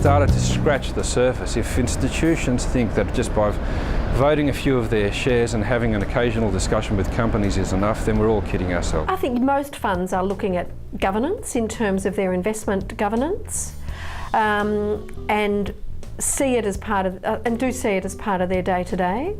started to scratch the surface. If institutions think that just by voting a few of their shares and having an occasional discussion with companies is enough, then we're all kidding ourselves. I think most funds are looking at governance in terms of their investment governance, and see it as part of, and do see it as part of their day-to-day.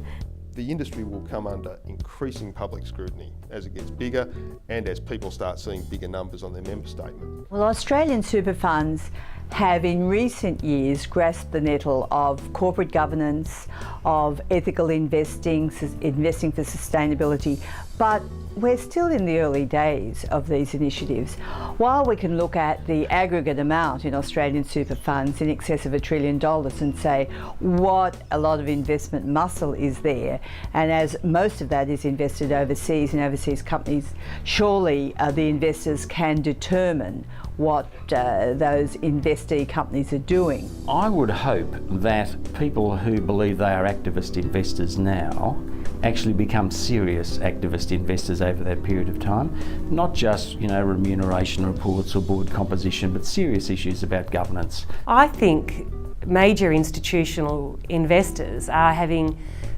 The industry will come under increasing public scrutiny as it gets bigger and as people start seeing bigger numbers on their member statement. Well, Australian super funds have in recent years grasped the nettle of corporate governance, of ethical investing, investing for sustainability, but we're still in the early days of these initiatives. While we can look at the aggregate amount in Australian super funds in excess of $1 trillion and say what a lot of investment muscle is there, and as most of that is invested overseas in overseas companies, surely the investors can determine what those investee companies are doing. I would hope that people who believe they are activist investors now actually become serious activist investors over that period of time. Not just, remuneration reports or board composition, but serious issues about governance. I think major institutional investors are having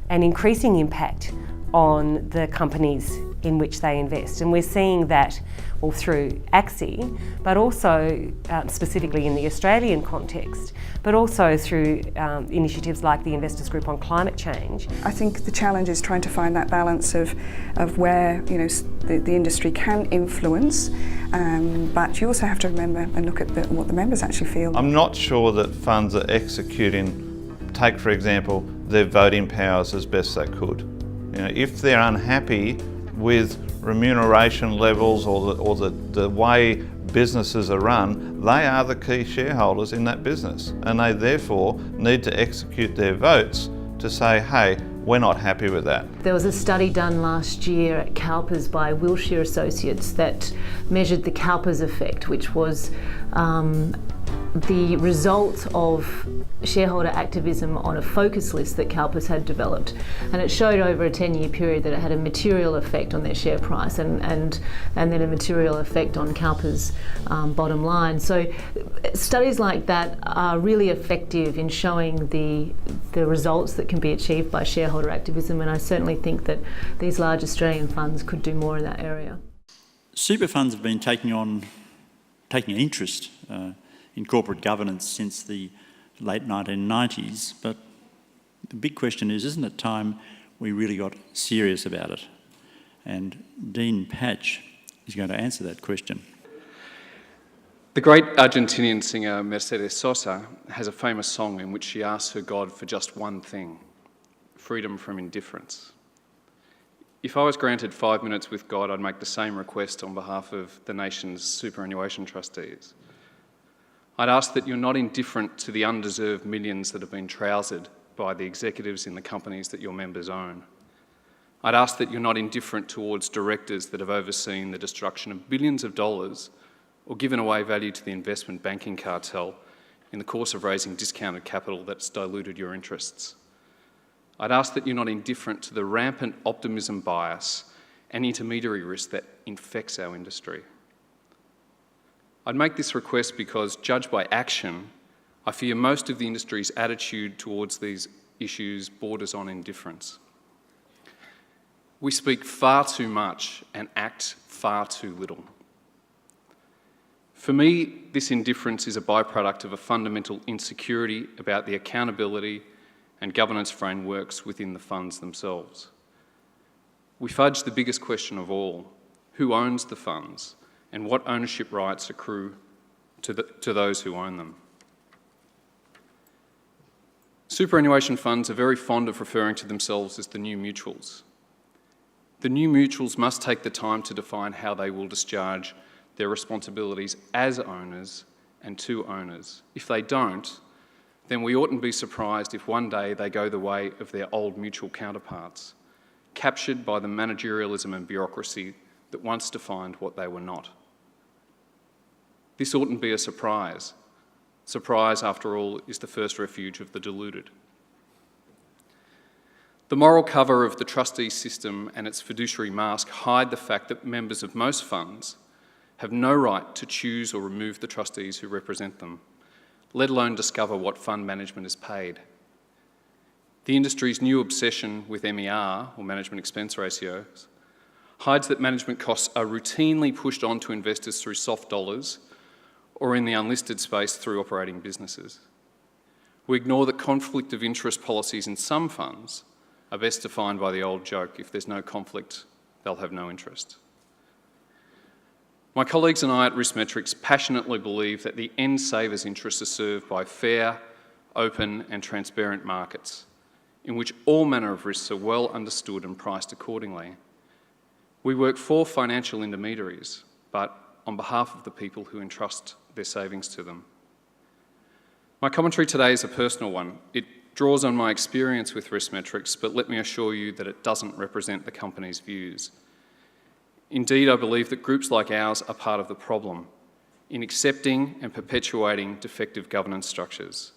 an increasing impact on the companies in which they invest, and we're seeing that through ACSI, but also specifically in the Australian context, but also through initiatives like the Investors Group on Climate Change. I think the challenge is trying to find that balance of where the industry can influence, but you also have to remember and look at what the members actually feel. I'm not sure that funds are executing, take for example, their voting powers as best they could. If they're unhappy with remuneration levels or the way businesses are run, they are the key shareholders in that business, and they therefore need to execute their votes to say, hey, we're not happy with that. There was a study done last year at CalPERS by Wilshire Associates that measured the CalPERS effect, which was the result of shareholder activism on a focus list that CalPERS had developed, and it showed over a 10-year period that it had a material effect on their share price and then a material effect on CalPERS' bottom line. So studies like that are really effective in showing the results that can be achieved by shareholder activism, and I certainly think that these large Australian funds could do more in that area. Super funds have been taking an interest in corporate governance since the late 1990s, but the big question is, isn't it time we really got serious about it? And Dean Paatsch is going to answer that question. The great Argentinian singer Mercedes Sosa has a famous song in which she asks her God for just one thing: freedom from indifference. If I was granted 5 minutes with God, I'd make the same request on behalf of the nation's superannuation trustees. I'd ask that you're not indifferent to the undeserved millions that have been trousered by the executives in the companies that your members own. I'd ask that you're not indifferent towards directors that have overseen the destruction of billions of dollars or given away value to the investment banking cartel in the course of raising discounted capital that's diluted your interests. I'd ask that you're not indifferent to the rampant optimism bias and intermediary risk that infects our industry. I'd make this request because, judged by action, I fear most of the industry's attitude towards these issues borders on indifference. We speak far too much and act far too little. For me, this indifference is a byproduct of a fundamental insecurity about the accountability and governance frameworks within the funds themselves. We fudge the biggest question of all: who owns the funds and what ownership rights accrue to those who own them. Superannuation funds are very fond of referring to themselves as the new mutuals. The new mutuals must take the time to define how they will discharge their responsibilities as owners and to owners. If they don't, then we oughtn't be surprised if one day they go the way of their old mutual counterparts, captured by the managerialism and bureaucracy that once defined what they were not. This oughtn't be a surprise. Surprise, after all, is the first refuge of the deluded. The moral cover of the trustee system and its fiduciary mask hide the fact that members of most funds have no right to choose or remove the trustees who represent them, let alone discover what fund management is paid. The industry's new obsession with MER, or management expense ratios, hides that management costs are routinely pushed on to investors through soft dollars or in the unlisted space through operating businesses. We ignore that conflict of interest policies in some funds are best defined by the old joke: if there's no conflict, they'll have no interest. My colleagues and I at Riskmetrics passionately believe that the end saver's interests are served by fair, open and transparent markets in which all manner of risks are well understood and priced accordingly. We work for financial intermediaries, but on behalf of the people who entrust their savings to them. My commentary today is a personal one. It draws on my experience with Riskmetrics, but let me assure you that it doesn't represent the company's views. Indeed, I believe that groups like ours are part of the problem in accepting and perpetuating defective governance structures.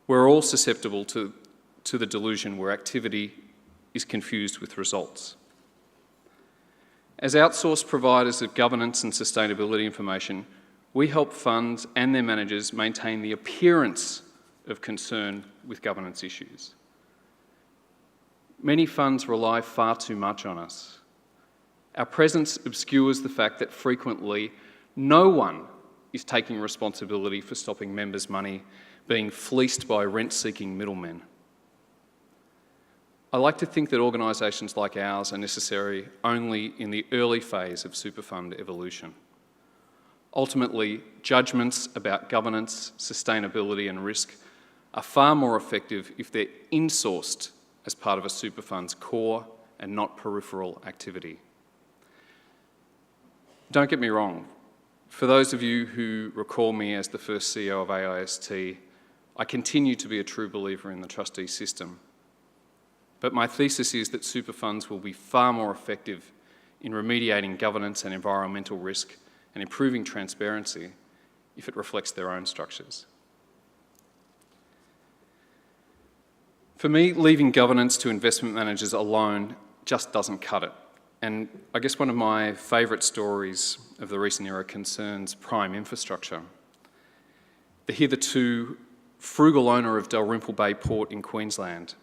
We're all susceptible to the delusion where activity is confused with results. As outsourced providers of governance and sustainability information, we help funds and their managers maintain the appearance of concern with governance issues. Many funds rely far too much on us. Our presence obscures the fact that frequently no one is taking responsibility for stopping members' money being fleeced by rent-seeking middlemen. I like to think that organisations like ours are necessary only in the early phase of super fund evolution. Ultimately, judgments about governance, sustainability and risk are far more effective if they're insourced as part of a super fund's core and not peripheral activity. Don't get me wrong, for those of you who recall me as the first CEO of AIST, I continue to be a true believer in the trustee system. But my thesis is that super funds will be far more effective in remediating governance and environmental risk and improving transparency if it reflects their own structures. For me, leaving governance to investment managers alone just doesn't cut it. And I guess one of my favourite stories of the recent era concerns prime infrastructure. The hitherto frugal owner of Dalrymple Bay Port in Queensland.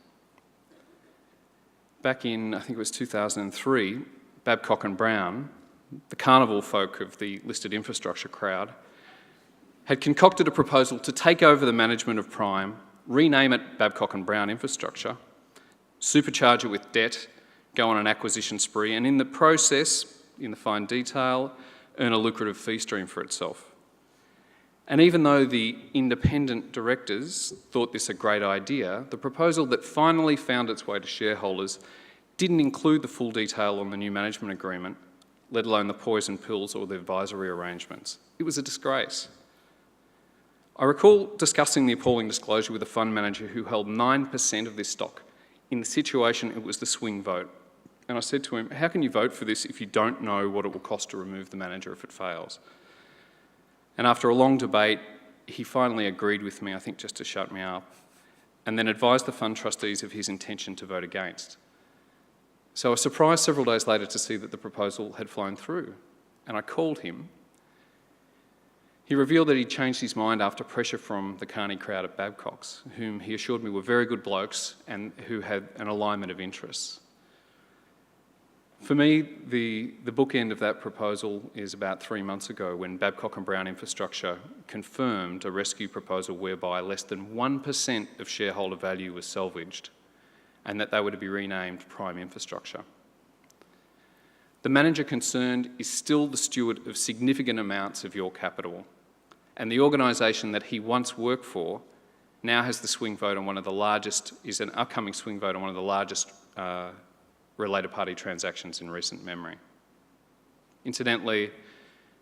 Back in, I think it was 2003, Babcock and Brown, the carnival folk of the listed infrastructure crowd, had concocted a proposal to take over the management of Prime, rename it Babcock and Brown Infrastructure, supercharge it with debt, go on an acquisition spree, and in the process, in the fine detail, earn a lucrative fee stream for itself. And even though the independent directors thought this a great idea, the proposal that finally found its way to shareholders didn't include the full detail on the new management agreement, let alone the poison pills or the advisory arrangements. It was a disgrace. I recall discussing the appalling disclosure with a fund manager who held 9% of this stock. In the situation, it was the swing vote. And I said to him, how can you vote for this if you don't know what it will cost to remove the manager if it fails? And after a long debate, he finally agreed with me, I think just to shut me up, and then advised the fund trustees of his intention to vote against. So I was surprised several days later to see that the proposal had flown through, and I called him. He revealed that he'd changed his mind after pressure from the carny crowd at Babcock's, whom he assured me were very good blokes and who had an alignment of interests. For me, the bookend of that proposal is about 3 months ago when Babcock and Brown Infrastructure confirmed a rescue proposal whereby less than 1% of shareholder value was salvaged and that they were to be renamed Prime Infrastructure. The manager concerned is still the steward of significant amounts of your capital, and the organisation that he once worked for now has the swing vote on one of the largest, is an upcoming swing vote on one of the largest related party transactions in recent memory. Incidentally,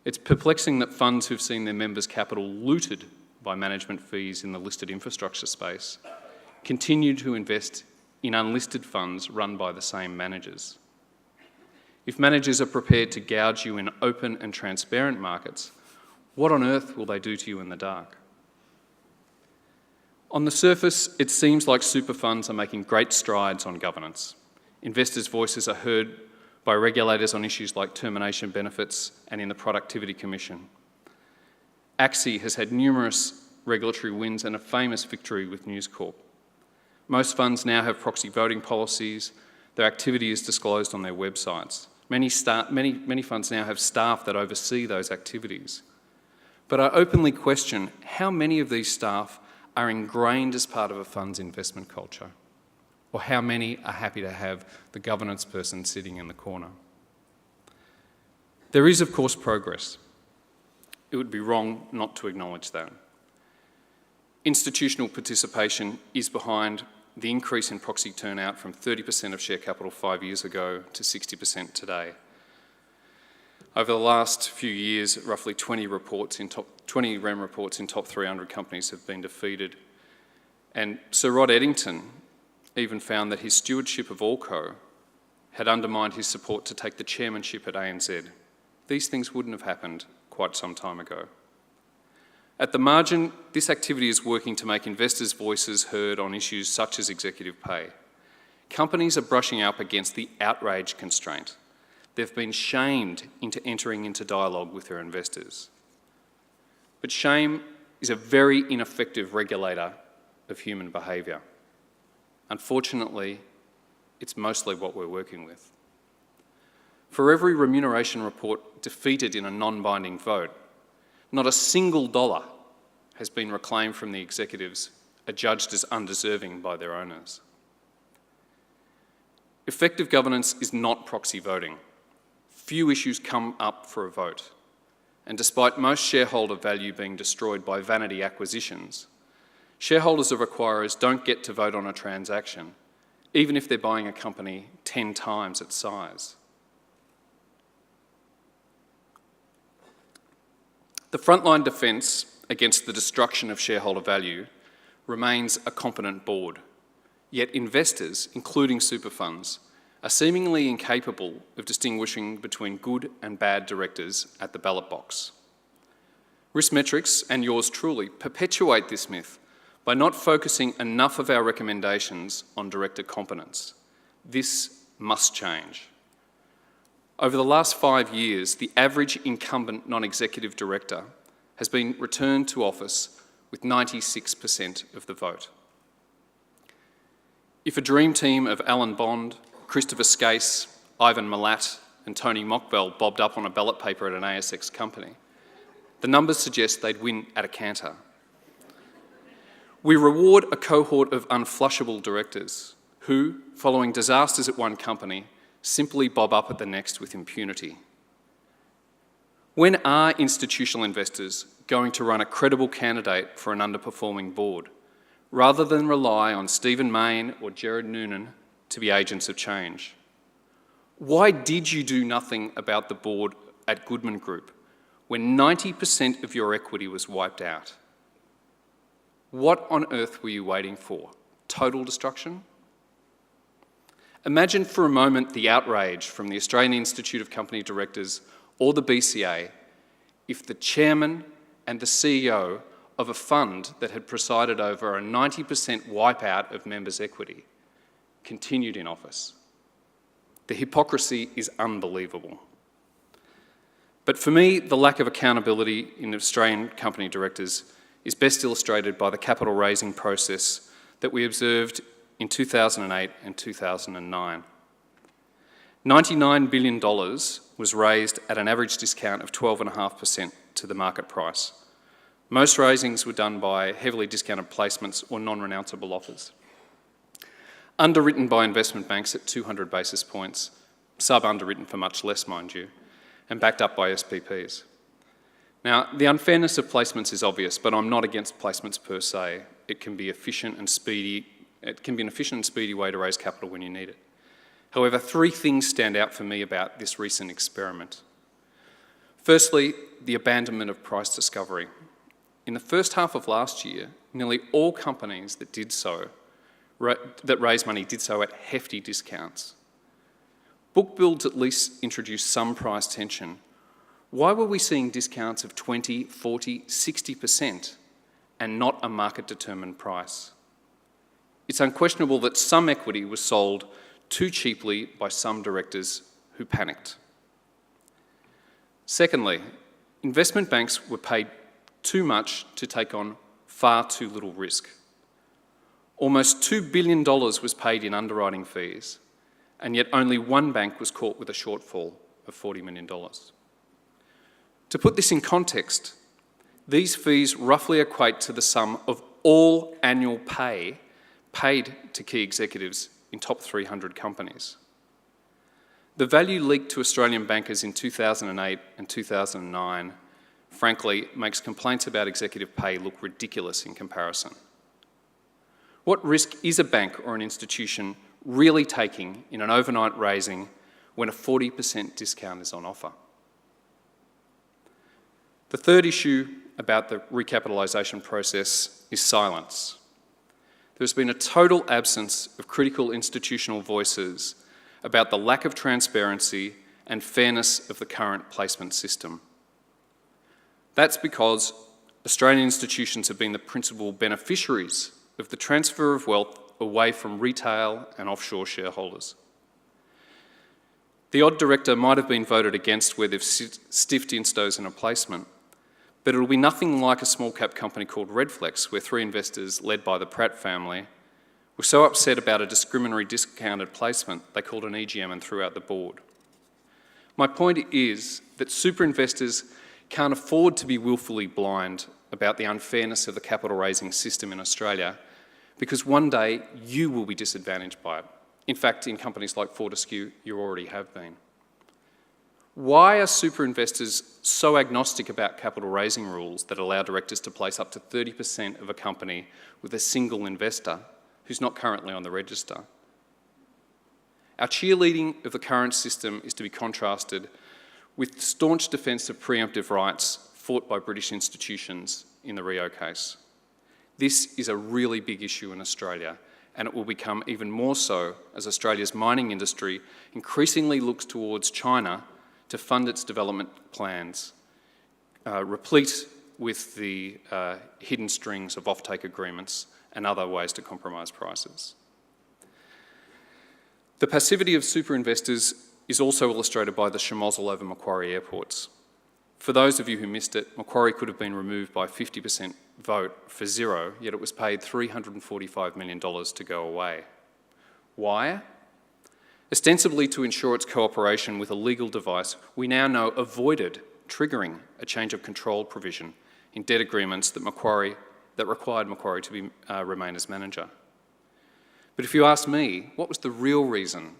it's perplexing that funds who've seen their members' capital looted by management fees in the listed infrastructure space continue to invest in unlisted funds run by the same managers. If managers are prepared to gouge you in open and transparent markets, what on earth will they do to you in the dark? On the surface, it seems like super funds are making great strides on governance. Investors' voices are heard by regulators on issues like termination benefits and in the Productivity Commission. ACSI has had numerous regulatory wins and a famous victory with News Corp. Most funds now have proxy voting policies. Their activity is disclosed on their websites. Many funds now have staff that oversee those activities. But I openly question how many of these staff are ingrained as part of a fund's investment culture, or how many are happy to have the governance person sitting in the corner. There is, of course, progress. It would be wrong not to acknowledge that. Institutional participation is behind the increase in proxy turnout from 30% of share capital 5 years ago to 60% today. Over the last few years, roughly 20 REM reports in top 300 companies have been defeated. And Sir Rod Eddington even found that his stewardship of Allco had undermined his support to take the chairmanship at ANZ. These things wouldn't have happened quite some time ago. At the margin, this activity is working to make investors' voices heard on issues such as executive pay. Companies are brushing up against the outrage constraint. They've been shamed into entering into dialogue with their investors. But shame is a very ineffective regulator of human behaviour. Unfortunately, it's mostly what we're working with. For every remuneration report defeated in a non-binding vote, not a single dollar has been reclaimed from the executives adjudged as undeserving by their owners. Effective governance is not proxy voting. Few issues come up for a vote. And despite most shareholder value being destroyed by vanity acquisitions, shareholders of acquirers don't get to vote on a transaction, even if they're buying a company 10 times its size. The frontline defence against the destruction of shareholder value remains a competent board, yet investors, including super funds, are seemingly incapable of distinguishing between good and bad directors at the ballot box. Riskmetrics and yours truly perpetuate this myth by not focusing enough of our recommendations on director competence. This must change. Over the last 5 years, the average incumbent non-executive director has been returned to office with 96% of the vote. If a dream team of Alan Bond, Christopher Skase, Ivan Milat and Tony Mockbell bobbed up on a ballot paper at an ASX company, the numbers suggest they'd win at a canter. We reward a cohort of unflushable directors who, following disasters at one company, simply bob up at the next with impunity. When are institutional investors going to run a credible candidate for an underperforming board, rather than rely on Stephen Mayne or Gerard Noonan to be agents of change? Why did you do nothing about the board at Goodman Group when 90% of your equity was wiped out? What on earth were you waiting for? Total destruction? Imagine for a moment the outrage from the Australian Institute of Company Directors or the BCA if the chairman and the CEO of a fund that had presided over a 90% wipeout of members' equity continued in office. The hypocrisy is unbelievable. But for me, the lack of accountability in Australian company directors is best illustrated by the capital raising process that we observed in 2008 and 2009. $99 billion was raised at an average discount of 12.5% to the market price. Most raisings were done by heavily discounted placements or non-renounceable offers. Underwritten by investment banks at 200 basis points, sub-underwritten for much less, mind you, and backed up by SPPs. Now, the unfairness of placements is obvious, but I'm not against placements per se. It can be an efficient and speedy way to raise capital when you need it. However, 3 things stand out for me about this recent experiment. Firstly, the abandonment of price discovery. In the first half of last year, nearly all companies that raised money did so at hefty discounts. Book builds at least introduced some price tension. Why were we seeing discounts of 20, 40, 60% and not a market-determined price? It's unquestionable that some equity was sold too cheaply by some directors who panicked. Secondly, investment banks were paid too much to take on far too little risk. Almost $2 billion was paid in underwriting fees, and yet only one bank was caught with a shortfall of $40 million. To put this in context, these fees roughly equate to the sum of all annual pay paid to key executives in top 300 companies. The value leaked to Australian bankers in 2008 and 2009, frankly, makes complaints about executive pay look ridiculous in comparison. What risk is a bank or an institution really taking in an overnight raising when a 40% discount is on offer? The third issue about the recapitalisation process is silence. There's been a total absence of critical institutional voices about the lack of transparency and fairness of the current placement system. That's because Australian institutions have been the principal beneficiaries of the transfer of wealth away from retail and offshore shareholders. The odd director might have been voted against where they've stiffed instos in a placement, but it'll be nothing like a small cap company called Redflex, where 3 investors, led by the Pratt family, were so upset about a discriminatory discounted placement they called an EGM and threw out the board. My point is that super investors can't afford to be willfully blind about the unfairness of the capital raising system in Australia, because one day you will be disadvantaged by it. In fact, in companies like Fortescue, you already have been. Why are super investors so agnostic about capital raising rules that allow directors to place up to 30% of a company with a single investor who's not currently on the register? Our cheerleading of the current system is to be contrasted with staunch defence of preemptive rights fought by British institutions in the Rio case. This is a really big issue in Australia, and it will become even more so as Australia's mining industry increasingly looks towards China to fund its development plans, replete with the hidden strings of offtake agreements and other ways to compromise prices. The passivity of super investors is also illustrated by the schmozzle over Macquarie airports. For those of you who missed it, Macquarie could have been removed by 50% vote for zero, yet it was paid $345 million to go away. Why? Ostensibly to ensure its cooperation with a legal device we now know avoided triggering a change of control provision in debt agreements that required Macquarie to remain as manager. But if you ask me, what was the real reason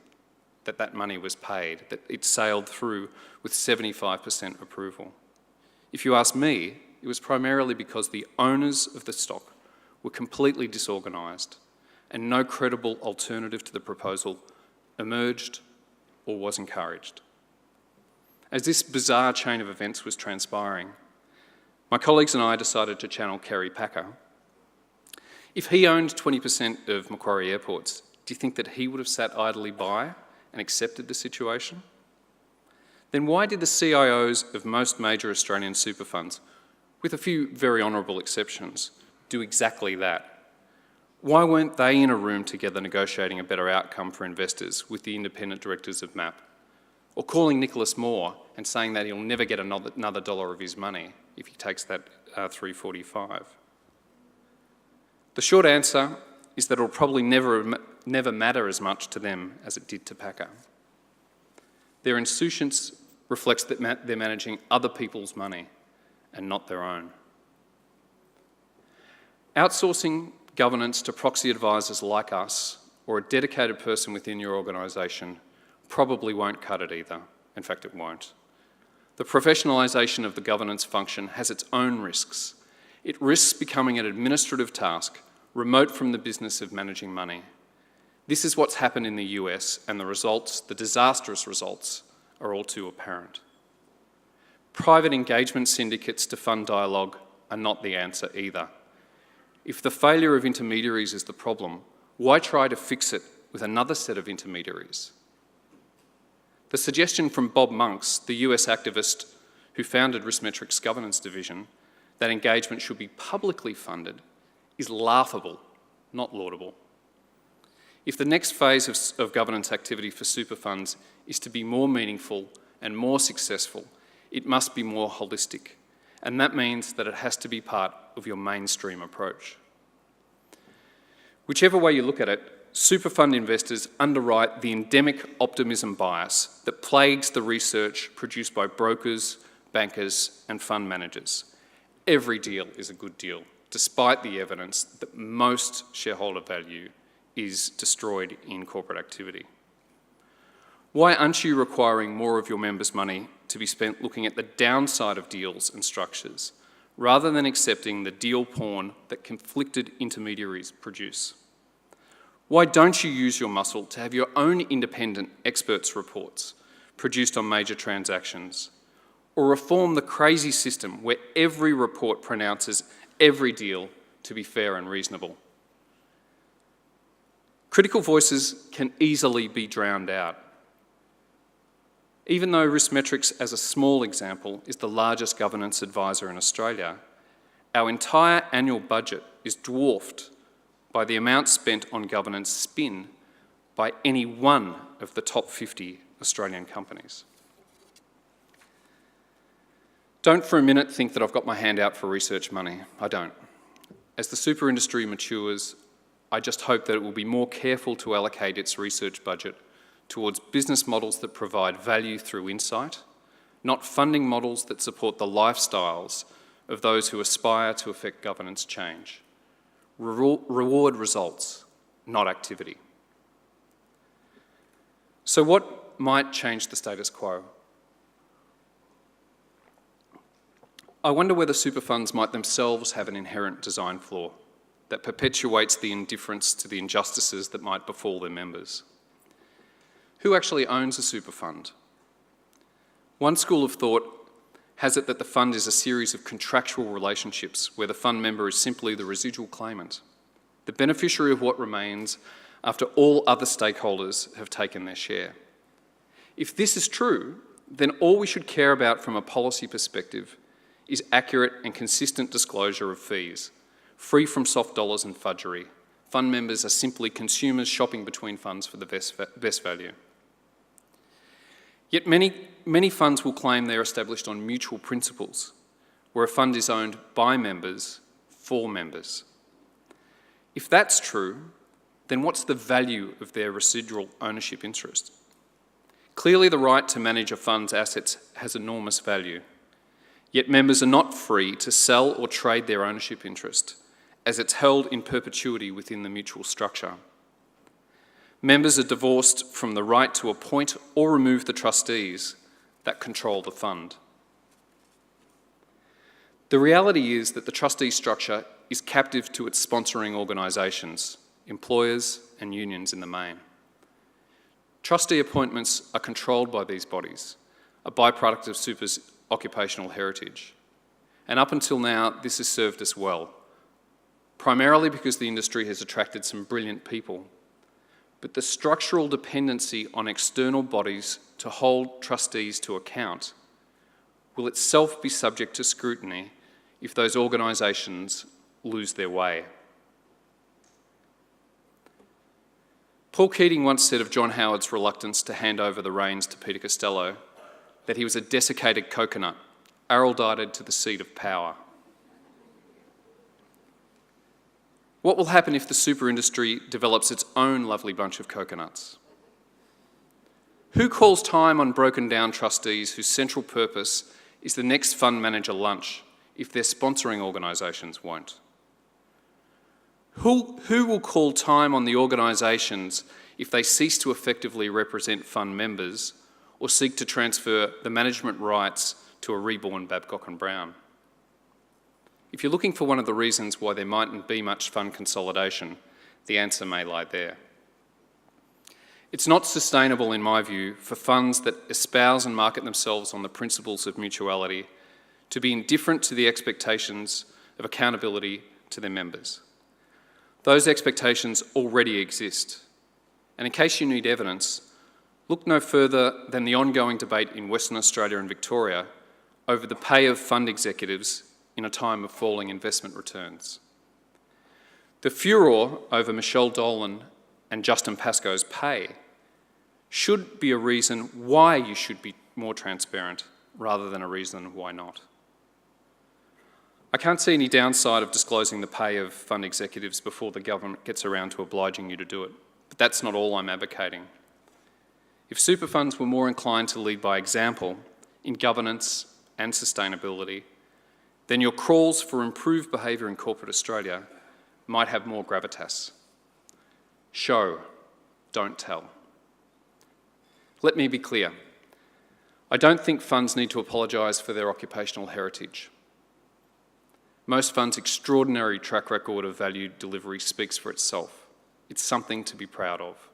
that that money was paid, that it sailed through with 75% approval? If you ask me, it was primarily because the owners of the stock were completely disorganised and no credible alternative to the proposal emerged or was encouraged. As this bizarre chain of events was transpiring, my colleagues and I decided to channel Kerry Packer. If he owned 20% of Macquarie Airports, do you think that he would have sat idly by and accepted the situation? Then why did the CIOs of most major Australian super funds, with a few very honourable exceptions, do exactly that? Why weren't they in a room together negotiating a better outcome for investors with the independent directors of MAP? Or calling Nicholas Moore and saying that he'll never get another dollar of his money if he takes that 345? The short answer is that it'll probably never matter as much to them as it did to Packer. Their insouciance reflects that they're managing other people's money and not their own. Outsourcing governance to proxy advisors like us or a dedicated person within your organisation probably won't cut it either. In fact, it won't. The professionalisation of the governance function has its own risks. It risks becoming an administrative task, remote from the business of managing money. This is what's happened in the US, and the results, the disastrous results, are all too apparent. Private engagement syndicates to fund dialogue are not the answer either. If the failure of intermediaries is the problem, why try to fix it with another set of intermediaries? The suggestion from Bob Monks, the US activist who founded Riskmetrics' governance division, that engagement should be publicly funded is laughable, not laudable. If the next phase of governance activity for super funds is to be more meaningful and more successful, it must be more holistic. and that means that it has to be part of your mainstream approach. Whichever way you look at it, super fund investors underwrite the endemic optimism bias that plagues the research produced by brokers, bankers, and fund managers. Every deal is a good deal, despite the evidence that most shareholder value is destroyed in corporate activity. Why aren't you requiring more of your members' money to be spent looking at the downside of deals and structures, rather than accepting the deal porn that conflicted intermediaries produce? Why don't you use your muscle to have your own independent experts' reports produced on major transactions, or reform the crazy system where every report pronounces every deal to be fair and reasonable? Critical voices can easily be drowned out. Even though Riskmetrics, as a small example, is the largest governance advisor in Australia, our entire annual budget is dwarfed by the amount spent on governance spin by any one of the top 50 Australian companies. Don't for a minute think that I've got my hand out for research money. I don't. As the super industry matures, I just hope that it will be more careful to allocate its research budget towards business models that provide value through insight, not funding models that support the lifestyles of those who aspire to effect governance change. Reward results, not activity. So what might change the status quo? I wonder whether super funds might themselves have an inherent design flaw that perpetuates the indifference to the injustices that might befall their members. Who actually owns a super fund? One school of thought has it that the fund is a series of contractual relationships where the fund member is simply the residual claimant, the beneficiary of what remains after all other stakeholders have taken their share. If this is true, then all we should care about from a policy perspective is accurate and consistent disclosure of fees, free from soft dollars and fudgery. Fund members are simply consumers shopping between funds for the best value. Yet many funds will claim they're established on mutual principles, where a fund is owned by members for members. If that's true, then what's the value of their residual ownership interest? Clearly, the right to manage a fund's assets has enormous value, yet members are not free to sell or trade their ownership interest, as it's held in perpetuity within the mutual structure. Members are divorced from the right to appoint or remove the trustees that control the fund. The reality is that the trustee structure is captive to its sponsoring organisations, employers and unions in the main. Trustee appointments are controlled by these bodies, a byproduct of super's occupational heritage. And up until now, this has served us well, primarily because the industry has attracted some brilliant people. But the structural dependency on external bodies to hold trustees to account will itself be subject to scrutiny if those organisations lose their way. Paul Keating once said of John Howard's reluctance to hand over the reins to Peter Costello that he was a desiccated coconut, araldite to the seat of power. What will happen if the super industry develops its own lovely bunch of coconuts? Who calls time on broken down trustees whose central purpose is the next fund manager lunch if their sponsoring organisations won't? Who will call time on the organisations if they cease to effectively represent fund members or seek to transfer the management rights to a reborn Babcock and Brown? If you're looking for one of the reasons why there mightn't be much fund consolidation, the answer may lie there. It's not sustainable, in my view, for funds that espouse and market themselves on the principles of mutuality to be indifferent to the expectations of accountability to their members. Those expectations already exist. And in case you need evidence, look no further than the ongoing debate in Western Australia and Victoria over the pay of fund executives in a time of falling investment returns. The furor over Michelle Dolan and Justin Pascoe's pay should be a reason why you should be more transparent rather than a reason why not. can't see any downside of disclosing the pay of fund executives before the government gets around to obliging you to do it, but that's not all I'm advocating. If super funds were more inclined to lead by example in governance and sustainability, then your calls for improved behaviour in corporate Australia might have more gravitas. Show, don't tell. Let me be clear. I don't think funds need to apologise for their occupational heritage. Most funds' extraordinary track record of value delivery speaks for itself. It's something to be proud of.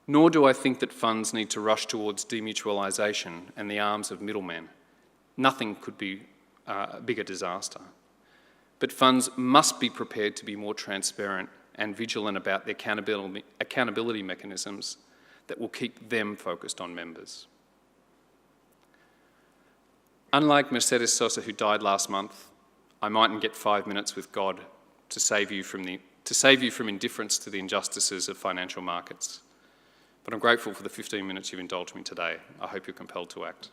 Nor do I think that funds need to rush towards demutualisation and the arms of middlemen. Nothing could be a bigger disaster. But funds must be prepared to be more transparent and vigilant about the accountability mechanisms that will keep them focused on members. Unlike Mercedes Sosa, who died last month, I mightn't get 5 minutes with God to save you from indifference to the injustices of financial markets. But I'm grateful for the 15 minutes you've indulged me today. I hope you're compelled to act.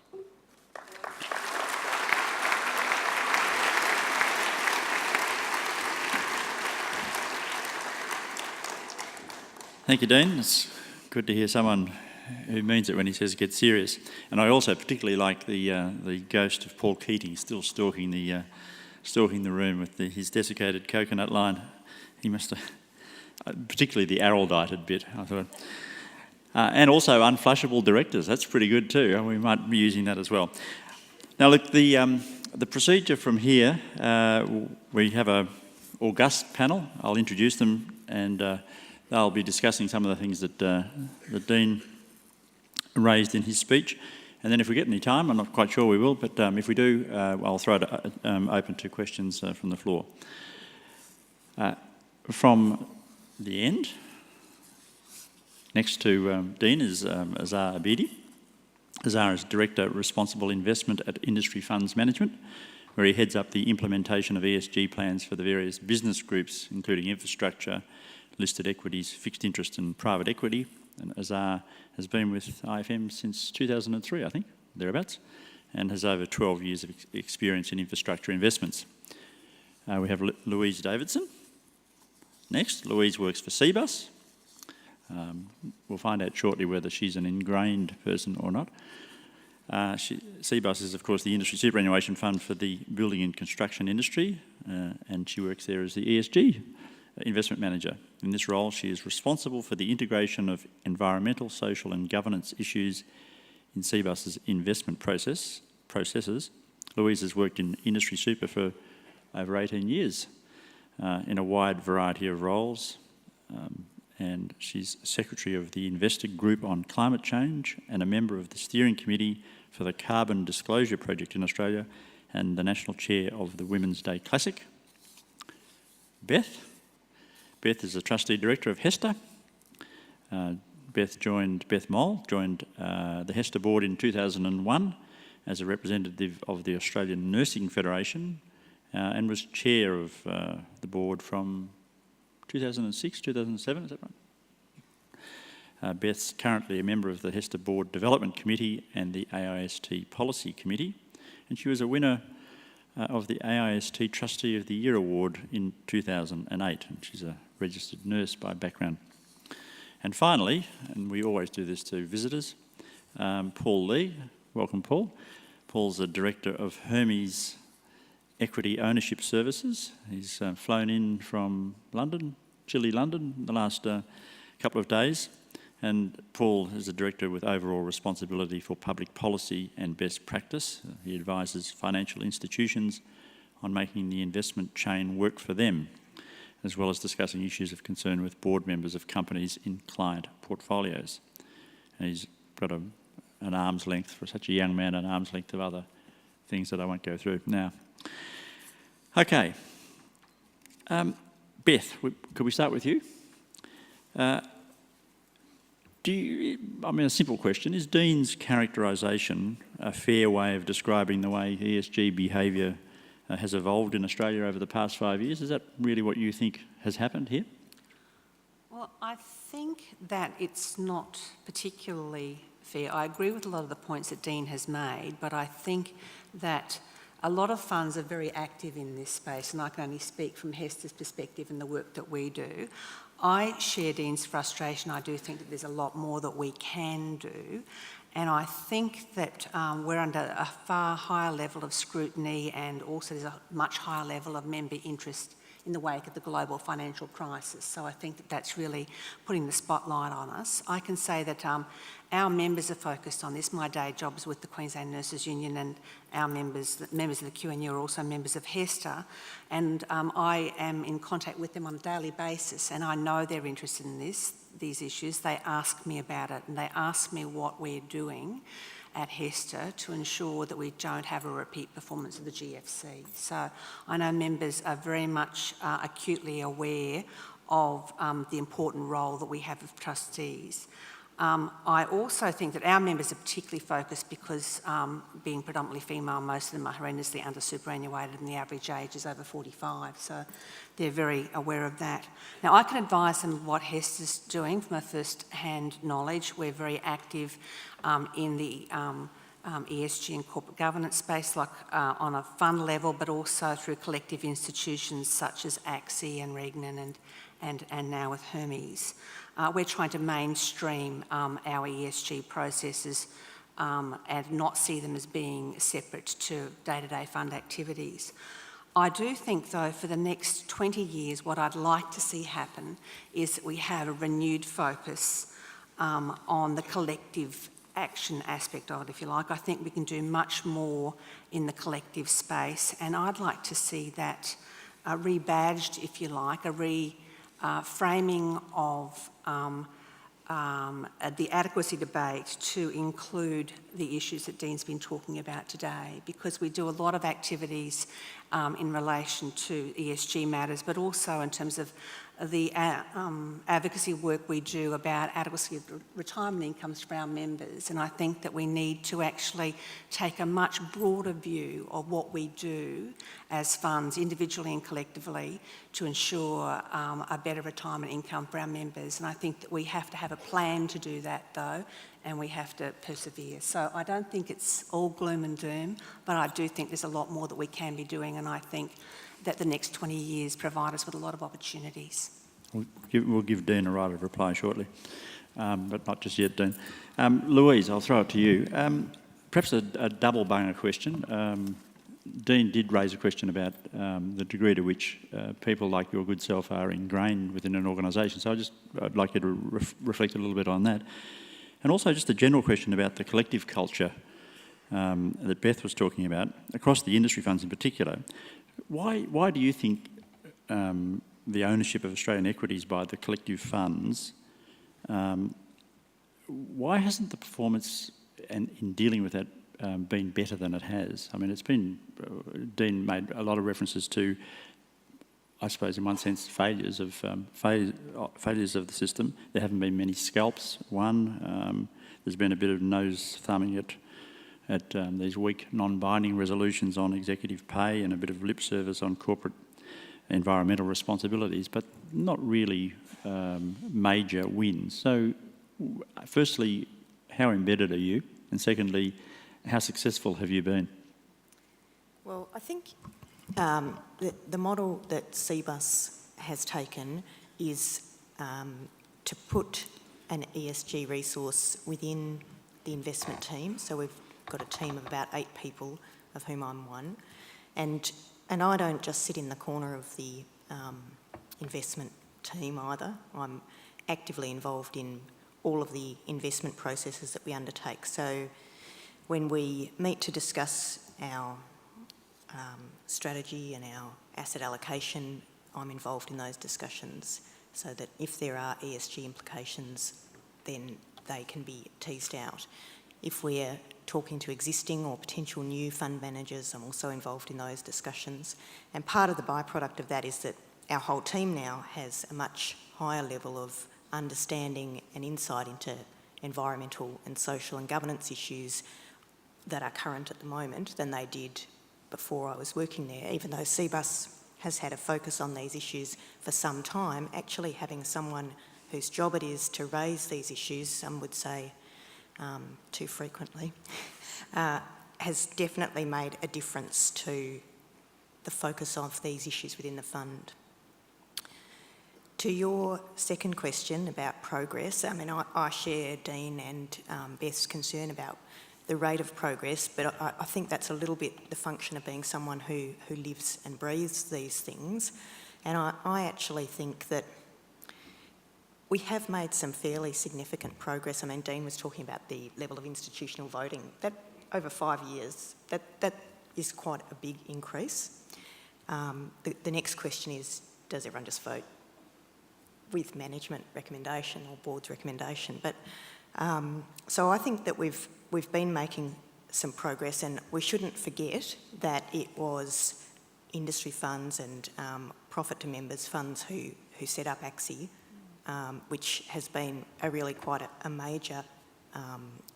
Thank you, Dean. It's good to hear someone who means it when he says get serious. And I also particularly like the ghost of Paul Keating still stalking the room with his desiccated coconut line. He must have, particularly the erudited bit, I thought. And also unflushable directors. That's pretty good too. We might be using that as well. Now, look, the procedure from here, we have an august panel. I'll introduce them, and they'll be discussing some of the things that the Dean raised in his speech. And then if we get any time, I'm not quite sure we will, but if we do, I'll throw it open to questions from the floor. From the end, next to Dean is Azar Abidi. Azar is Director Responsible Investment at Industry Funds Management, where he heads up the implementation of ESG plans for the various business groups, including infrastructure, listed equities, fixed interest and private equity. And Azar has been with IFM since 2003, I think, thereabouts, and has over 12 years of experience in infrastructure investments. We have Louise Davidson. Next, Louise works for CBUS. We'll find out shortly whether she's an ingrained person or not. CBUS is, of course, the industry superannuation fund for the building and construction industry, and she works there as the ESG investment manager. In this role, she is responsible for the integration of environmental, social and governance issues in CBUS's investment processes. Louise has worked in industry super for over 18 years in a wide variety of roles, and she's secretary of the Investor Group on Climate Change and a member of the steering committee for the Carbon Disclosure Project in Australia and the national chair of the Women's Day Classic. Beth is the trustee director of HESTA. Beth Mohle joined the HESTA board in 2001 as a representative of the Australian Nursing Federation and was chair of the board from 2006, 2007, is that right? Beth's currently a member of the HESTA Board Development Committee and the AIST Policy Committee, and she was a winner of the AIST Trustee of the Year Award in 2008, and she's a registered nurse by background. And finally, and we always do this to visitors, Paul Lee. Welcome, Paul. Paul's the director of Hermes Equity Ownership Services. He's flown in from London, chilly London, the last couple of days. And Paul is a director with overall responsibility for public policy and best practice. He advises financial institutions on making the investment chain work for them, as well as discussing issues of concern with board members of companies in client portfolios. And he's got an arm's length, for such a young man, an arm's length of other things that I won't go through now. Okay. Beth, could we start with you? A simple question, is Dean's characterisation a fair way of describing the way ESG behaviour has evolved in Australia over the past 5 years? Is that really what you think has happened here? Well, I think that it's not particularly fair. I agree with a lot of the points that Dean has made, but I think that a lot of funds are very active in this space, and I can only speak from HESTA's perspective and the work that we do. I share Dean's frustration. I do think that there's a lot more that we can do. And I think that we're under a far higher level of scrutiny, and also there's a much higher level of member interest in the wake of the global financial crisis. So I think that that's really putting the spotlight on us. I can say that our members are focused on this. My day job is with the Queensland Nurses Union, and our members of the QNU are also members of HESTA, and I am in contact with them on a daily basis, and I know they're interested in these issues. They ask me about it, and they ask me what we're doing at HESTA to ensure that we don't have a repeat performance of the GFC. So I know members are very much acutely aware of the important role that we have as trustees. I also think that our members are particularly focused because, being predominantly female, most of them are horrendously under-superannuated, and the average age is over 45, so they're very aware of that. Now, I can advise them what HESTA's doing from a first-hand knowledge. We're very active in the ESG and corporate governance space, like on a fund level, but also through collective institutions such as AXI and Regnan and now with Hermes. We're trying to mainstream our ESG processes and not see them as being separate to day-to-day fund activities. I do think, though, for the next 20 years, what I'd like to see happen is that we have a renewed focus on the collective action aspect of it, if you like. I think we can do much more in the collective space, and I'd like to see that rebadged, if you like, a framing of the adequacy debate to include the issues that Dean's been talking about today, because we do a lot of activities in relation to ESG matters, but also in terms of the advocacy work we do about adequacy of retirement incomes for our members. And I think that we need to actually take a much broader view of what we do as funds, individually and collectively, to ensure a better retirement income for our members. And I think that we have to have a plan to do that, though, and we have to persevere. So I don't think it's all gloom and doom, but I do think there's a lot more that we can be doing, and I think that the next 20 years provide us with a lot of opportunities. We'll give Dean a right of reply shortly, but not just yet, Dean. Louise, I'll throw it to you. Perhaps a double banger question. Dean did raise a question about the degree to which people like your good self are ingrained within an organisation. So I'd like you to reflect a little bit on that. And also just a general question about the collective culture that Beth was talking about, across the industry funds in particular. Why do you think the ownership of Australian equities by the collective funds, why hasn't the performance in dealing with that been better than it has? I mean, it's been, Dean made a lot of references to, I suppose in one sense, failures of the system. There haven't been many scalps won. There's been a bit of nose thumbing at these weak non-binding resolutions on executive pay and a bit of lip service on corporate environmental responsibilities, but not really major wins. So firstly, how embedded are you? And secondly, how successful have you been? Well, I think the model that CBUS has taken is to put an ESG resource within the investment team. So we've got a team of about 8 people, of whom I'm one. And I don't just sit in the corner of the investment team either. I'm actively involved in all of the investment processes that we undertake. So when we meet to discuss our strategy and our asset allocation, I'm involved in those discussions so that if there are ESG implications, then they can be teased out. If we're talking to existing or potential new fund managers, I'm also involved in those discussions. And part of the byproduct of that is that our whole team now has a much higher level of understanding and insight into environmental and social and governance issues that are current at the moment than they did before I was working there. Even though CBUS has had a focus on these issues for some time, actually having someone whose job it is to raise these issues, some would say too frequently, has definitely made a difference to the focus of these issues within the fund. To your second question about progress, I mean, I share Dean and Beth's concern about the rate of progress, but I think that's a little bit the function of being someone who lives and breathes these things. And I actually think that we have made some fairly significant progress. I mean, Dean was talking about the level of institutional voting. That over 5 years, that is quite a big increase. The next question is, does everyone just vote with management recommendation or board's recommendation? But so I think that we've been making some progress, and we shouldn't forget that it was industry funds and profit to members funds who set up AXI, which has been really quite a major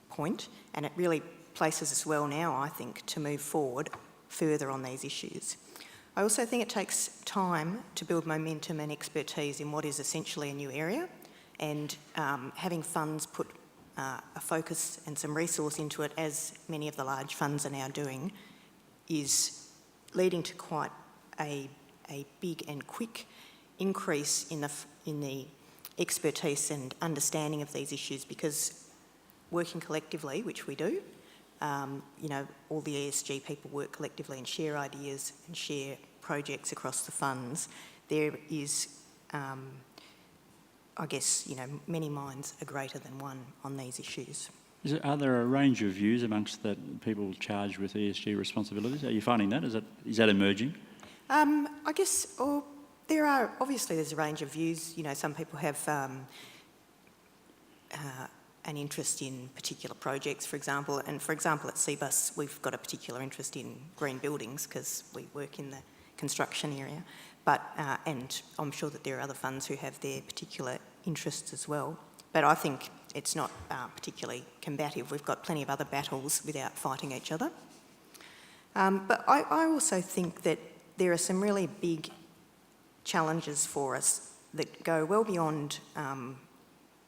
point, and it really places us well now, I think, to move forward further on these issues. I also think it takes time to build momentum and expertise in what is essentially a new area, and having funds put a focus and some resource into it, as many of the large funds are now doing, is leading to quite a big and quick increase in the expertise and understanding of these issues, because working collectively, which we do, you know, all the ESG people work collectively and share ideas and share projects across the funds. There is, I guess, you know, many minds are greater than one on these issues. Are there a range of views amongst the people charged with ESG responsibilities? Are you finding that? Is that emerging? I guess, there's a range of views. You know, some people have an interest in particular projects, for example. And for example, at CBUS, we've got a particular interest in green buildings because we work in the construction area. But, and I'm sure that there are other funds who have their particular interests as well. But I think it's not particularly combative. We've got plenty of other battles without fighting each other. But I also think that there are some really big challenges for us that go well beyond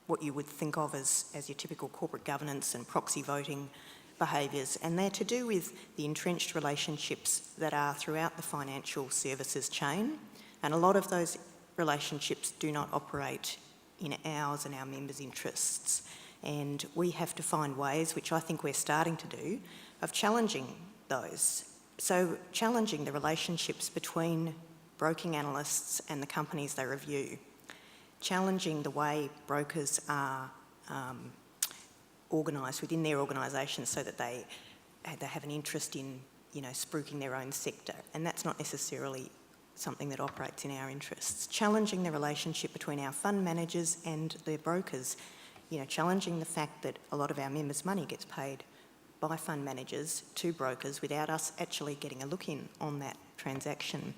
what you would think of as your typical corporate governance and proxy voting behaviours, and they're to do with the entrenched relationships that are throughout the financial services chain, and a lot of those relationships do not operate in ours and our members' interests, and we have to find ways, which I think we're starting to do, of challenging those. So challenging the relationships between broking analysts and the companies they review, challenging the way brokers are organised within their organisations so that they have an interest in, you know, spruiking their own sector, and that's not necessarily something that operates in our interests. Challenging the relationship between our fund managers and their brokers, you know, challenging the fact that a lot of our members' money gets paid by fund managers to brokers without us actually getting a look in on that transaction.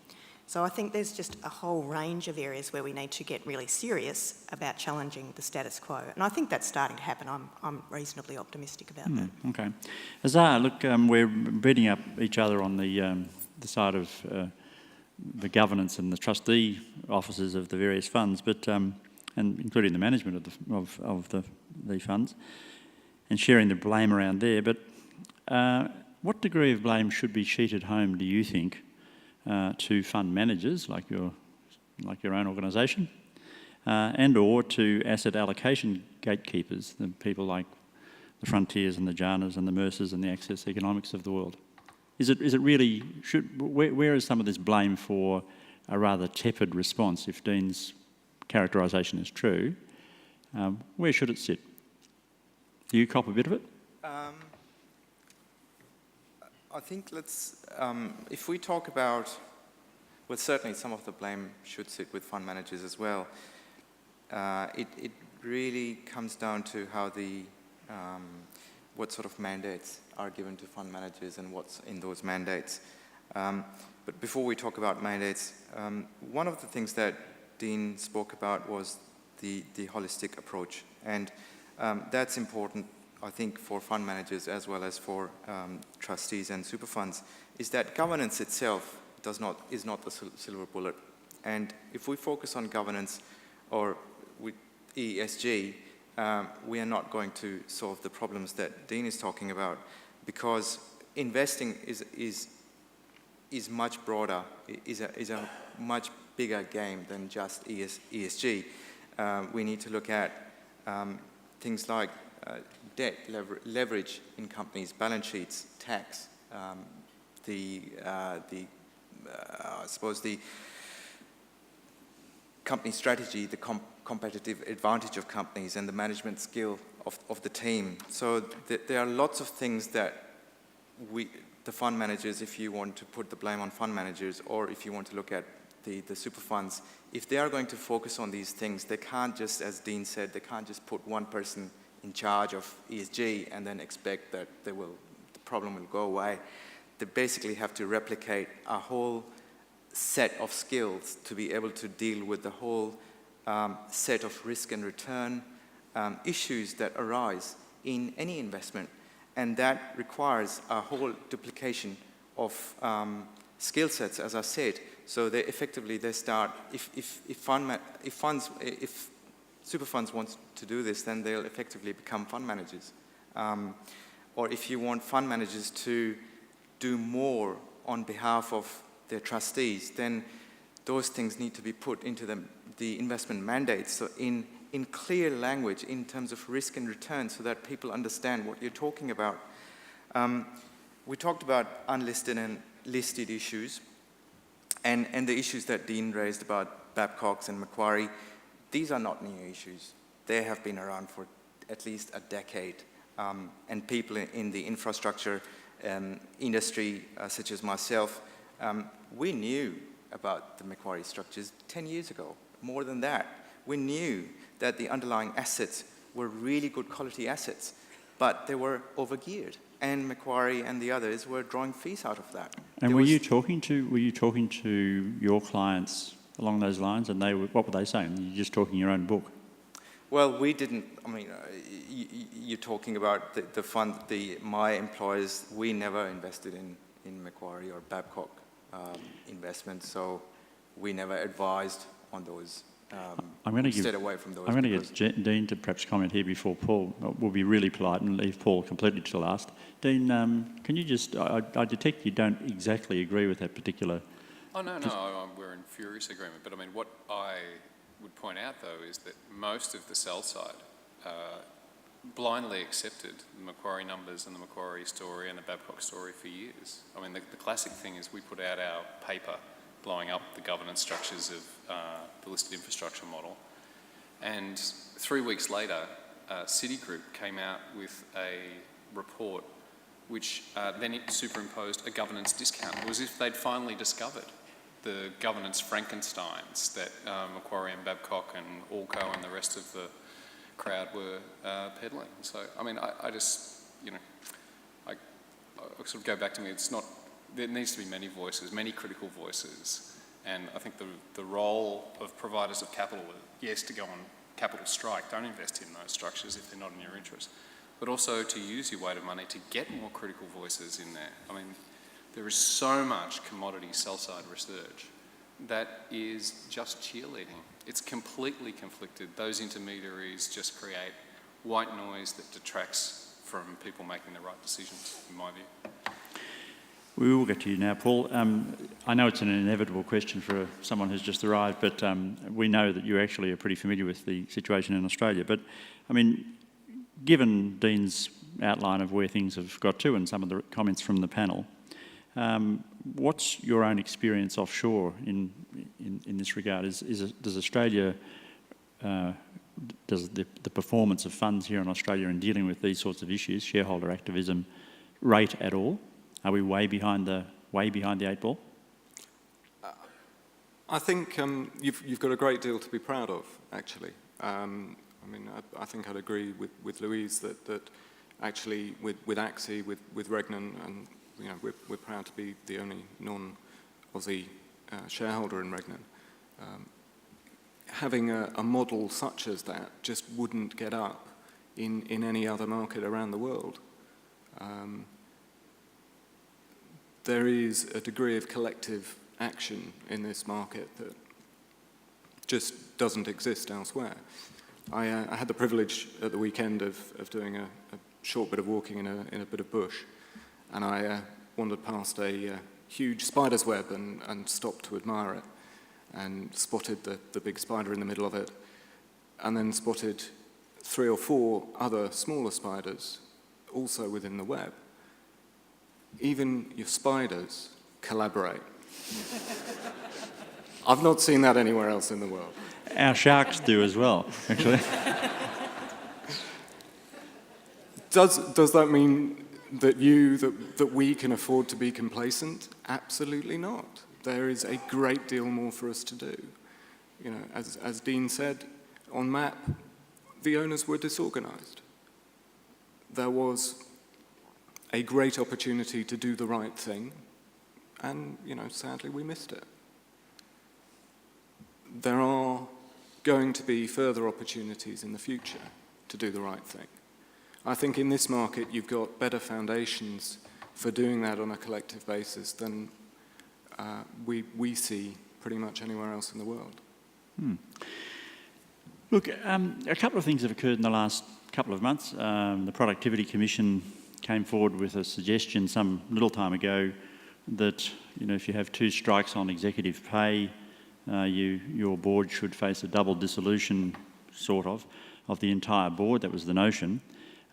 So I think there's just a whole range of areas where we need to get really serious about challenging the status quo. And I think that's starting to happen. I'm reasonably optimistic about that. Okay. Azar, look, we're beating up each other on the side of the governance and the trustee offices of the various funds, but and including the management of the funds, and sharing the blame around there. But what degree of blame should be sheeted home, do you think, to fund managers like your own organisation, and or to asset allocation gatekeepers, the people like the Frontiers and the Janas and the Mercers and the Access Economics of the world? Is it really, where is some of this blame for a rather tepid response, if Dean's characterisation is true? Where should it sit? Do you cop a bit of it? I think if we talk about, well, certainly some of the blame should sit with fund managers as well. It really comes down to how what sort of mandates are given to fund managers and what's in those mandates. But before we talk about mandates, one of the things that Dean spoke about was the holistic approach, and that's important, I think, for fund managers as well as for trustees and super funds, is that governance itself is not the silver bullet. And if we focus on governance or with ESG, we are not going to solve the problems that Dean is talking about, because investing is much broader, is a much bigger game than just ESG. We need to look at things like debt, leverage in companies, balance sheets, tax, I suppose the company strategy, the competitive advantage of companies, and the management skill of the team. So there are lots of things that the fund managers, if you want to put the blame on fund managers, or if you want to look at the super funds, if they are going to focus on these things, they can't just, as Dean said, they can't just put one person in charge of ESG and then expect that the problem will go away. They basically have to replicate a whole set of skills to be able to deal with the whole set of risk and return issues that arise in any investment. And that requires a whole duplication of skill sets, as I said. So they start, if super funds want to do this, then they'll effectively become fund managers. Or if you want fund managers to do more on behalf of their trustees, then those things need to be put into the investment mandates. So in clear language in terms of risk and return, so that people understand what you're talking about. We talked about unlisted and listed issues, and the issues that Dean raised about Babcock's and Macquarie. These are not new issues. They have been around for at least a decade, and people in the infrastructure industry, such as myself, we knew about the Macquarie structures 10 years ago. More than that, we knew that the underlying assets were really good quality assets, but they were overgeared, and Macquarie and the others were drawing fees out of that. And were you talking to your clients along those lines, and what were they saying? You're just talking your own book. Well, we didn't. I mean, you're talking about the fund. My employers. We never invested in Macquarie or Babcock investments, so we never advised on those. Stayed away from those. I'm going to get Dean to perhaps comment here before Paul. We'll be really polite and leave Paul completely to last. Dean, can you just? I detect you don't exactly agree with that particular. Oh no, we're in furious agreement. But I mean, what I would point out though is that most of the sell side blindly accepted the Macquarie numbers and the Macquarie story and the Babcock story for years. I mean, the classic thing is we put out our paper blowing up the governance structures of the listed infrastructure model, and 3 weeks later, Citigroup came out with a report which then it superimposed a governance discount. It was as if they'd finally discovered the governance Frankensteins that Macquarie and Babcock and Allco and the rest of the crowd were peddling. So, I mean, I just, I sort of go back to me, there needs to be many voices, many critical voices, and I think the role of providers of capital, yes, to go on capital strike, don't invest in those structures if they're not in your interest, but also to use your weight of money to get more critical voices in there. I mean, there is so much commodity sell-side research that is just cheerleading. It's completely conflicted. Those intermediaries just create white noise that detracts from people making the right decisions, in my view. We will get to you now, Paul. I know it's an inevitable question for someone who's just arrived, but we know that you actually are pretty familiar with the situation in Australia. But, I mean, given Dean's outline of where things have got to and some of the comments from the panel, what's your own experience offshore in this regard? Does Australia, does the performance of funds here in Australia in dealing with these sorts of issues, shareholder activism, rate at all? Are we way behind the eight ball? I think you've got a great deal to be proud of, actually. I mean, I think I'd agree with Louise that actually with AXI, with Regnan, and we're proud to be the only non-Aussie shareholder in Regnan. Having a model such as that just wouldn't get up in any other market around the world. There is a degree of collective action in this market that just doesn't exist elsewhere. I had the privilege at the weekend of doing a short bit of walking in a bit of bush, and I wandered past a huge spider's web and stopped to admire it, and spotted the big spider in the middle of it, and then spotted 3 or 4 other smaller spiders also within the web. Even your spiders collaborate. I've not seen that anywhere else in the world. Our sharks do as well, actually. Does that mean that we can afford to be complacent? Absolutely not. There is a great deal more for us to do. You know, as Dean said, on MAP, the owners were disorganised. There was a great opportunity to do the right thing, and, you know, sadly we missed it. There are going to be further opportunities in the future to do the right thing. I think in this market you've got better foundations for doing that on a collective basis than we see pretty much anywhere else in the world. Look, a couple of things have occurred in the last couple of months. The Productivity Commission came forward with a suggestion some little time ago that, you know, if you have 2 strikes on executive pay, your board should face a double dissolution, sort of the entire board. That was the notion.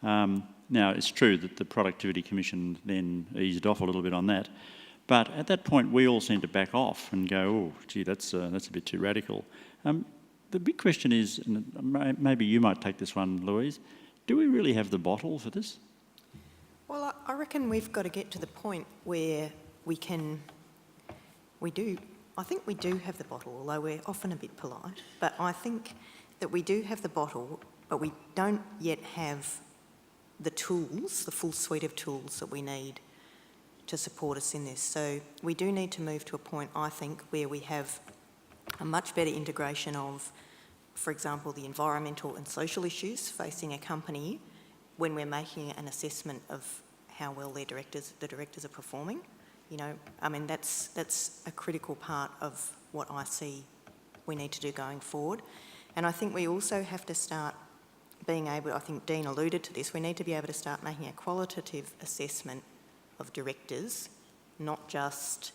Now, it's true that the Productivity Commission then eased off a little bit on that, but at that point we all seemed to back off and go, oh, gee, that's a bit too radical. The big question is, and maybe you might take this one, Louise, do we really have the bottle for this? Well, I reckon we've got to get to the point where I think we do have the bottle, although we're often a bit polite, but I think that we do have the bottle, but we don't yet have the tools, the full suite of tools that we need to support us in this. So we do need to move to a point, I think, where we have a much better integration of, for example, the environmental and social issues facing a company when we're making an assessment of how well the directors are performing. You know, I mean, that's a critical part of what I see we need to do going forward. And I think we also have to start being able, I think Dean alluded to this, we need to be able to start making a qualitative assessment of directors, not just,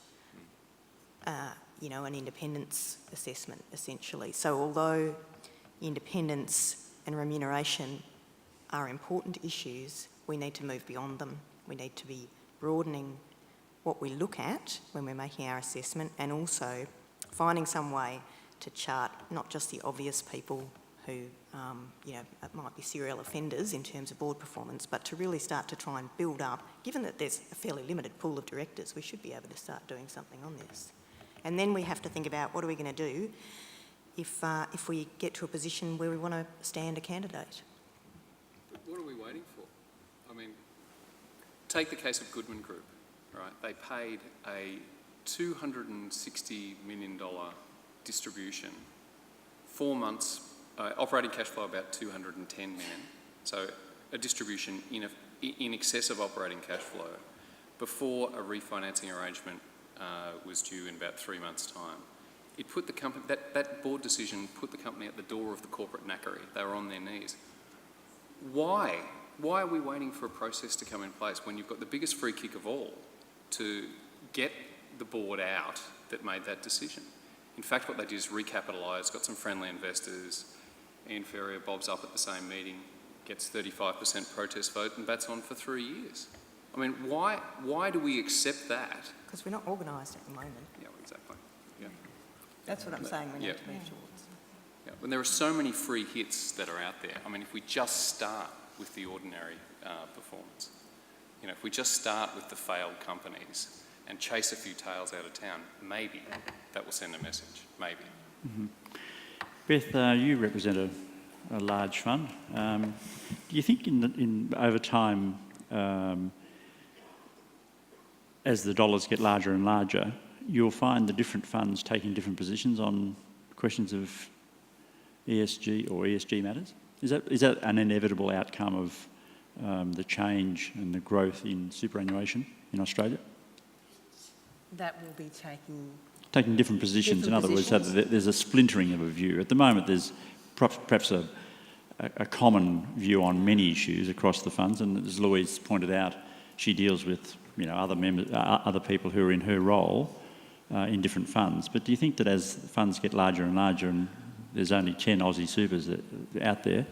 you know, an independence assessment, essentially. So although independence and remuneration are important issues, we need to move beyond them. We need to be broadening what we look at when we're making our assessment, and also finding some way to chart not just the obvious people who, you know, might be serial offenders in terms of board performance, but to really start to try and build up, given that there's a fairly limited pool of directors, we should be able to start doing something on this. And then we have to think about what are we going to do if we get to a position where we want to stand a candidate. But what are we waiting for? I mean, take the case of Goodman Group, right? They paid a $260 million distribution, 4 months, operating cash flow about $210 million. So a distribution in excess of operating cash flow before a refinancing arrangement was due in about 3 months' time. It put the company, that board decision put the company at the door of the corporate knackery. They were on their knees. Why? Why are we waiting for a process to come in place when you've got the biggest free kick of all to get the board out that made that decision? In fact, what they did is recapitalise, got some friendly investors. Ian Ferrier bobs up at the same meeting, gets 35% protest vote, and bats on for 3 years. I mean, why do we accept that? Because we're not organised at the moment. Yeah, exactly. Yeah. That's what I'm saying we need to move towards. Yeah. When there are so many free hits that are out there, I mean, if we just start with the ordinary performance, you know, if we just start with the failed companies and chase a few tails out of town, maybe that will send a message, maybe. Mm-hmm. Beth, you represent a large fund. Do you think over time, as the dollars get larger and larger, you'll find the different funds taking different positions on questions of ESG or ESG matters? Is that an inevitable outcome of the change and the growth in superannuation in Australia? That will be taking different positions. In other words, there's a splintering of a view. At the moment, there's perhaps a common view on many issues across the funds, and as Louise pointed out, she deals with other members, other people who are in her role in different funds. But do you think that as funds get larger and larger, and there's only 10 Aussie supers out there?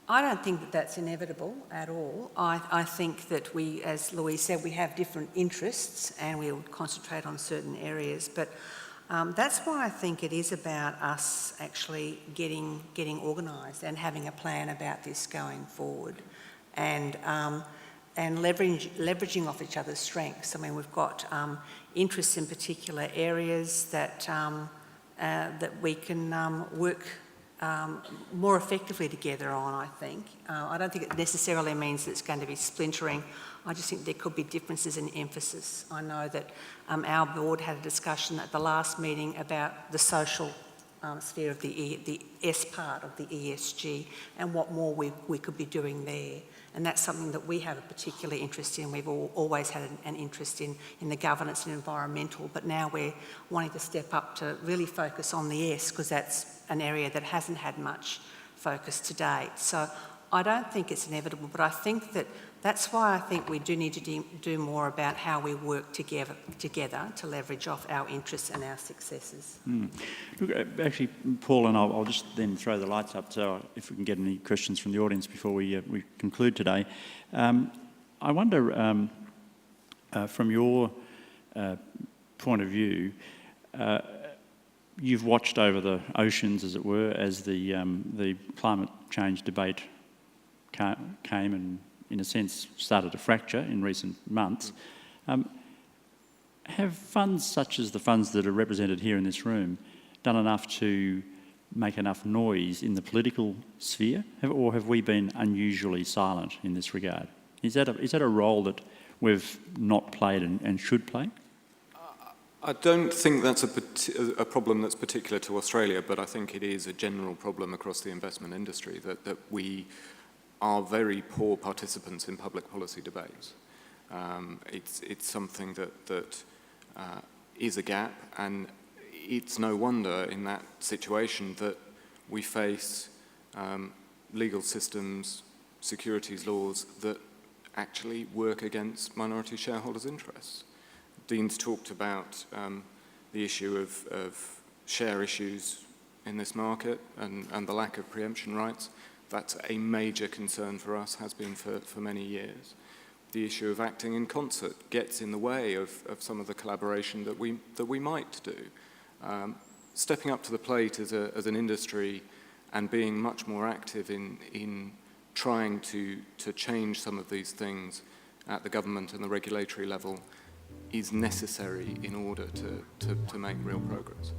I don't think that that's inevitable at all. I think that we, as Louise said, we have different interests and we'll concentrate on certain areas. But that's why I think it is about us actually getting organised and having a plan about this going forward, and leveraging off each other's strengths. I mean, we've got interests in particular areas that we can work more effectively together on, I think. I don't think it necessarily means that it's going to be splintering. I just think there could be differences in emphasis. I know that our board had a discussion at the last meeting about the social sphere of the S part of the ESG and what more we could be doing there. And that's something that we have a particular interest in. We've always had an interest in the governance and environmental, but now we're wanting to step up to really focus on the S, because that's an area that hasn't had much focus to date. So I don't think it's inevitable, but I think that's why I think we do need to do more about how we work together to leverage off our interests and our successes. Look, actually, Paul, and I'll just then throw the lights up so if we can get any questions from the audience before we conclude today. I wonder, from your point of view, you've watched over the oceans, as it were, as the climate change debate came and, in a sense, started to fracture in recent months. Have funds such as the funds that are represented here in this room done enough to make enough noise in the political sphere, or have we been unusually silent in this regard? Is that a role that we've not played and should play? I don't think that's a problem that's particular to Australia, but I think it is a general problem across the investment industry that we are very poor participants in public policy debates. It's something that is a gap, and it's no wonder in that situation that we face legal systems, securities laws that actually work against minority shareholders' interests. Dean's talked about the issue of share issues in this market and the lack of preemption rights. That's a major concern for us, has been for many years. The issue of acting in concert gets in the way of some of the collaboration that we might do. Stepping up to the plate as an industry and being much more active in trying to change some of these things at the government and the regulatory level is necessary in order to make real progress.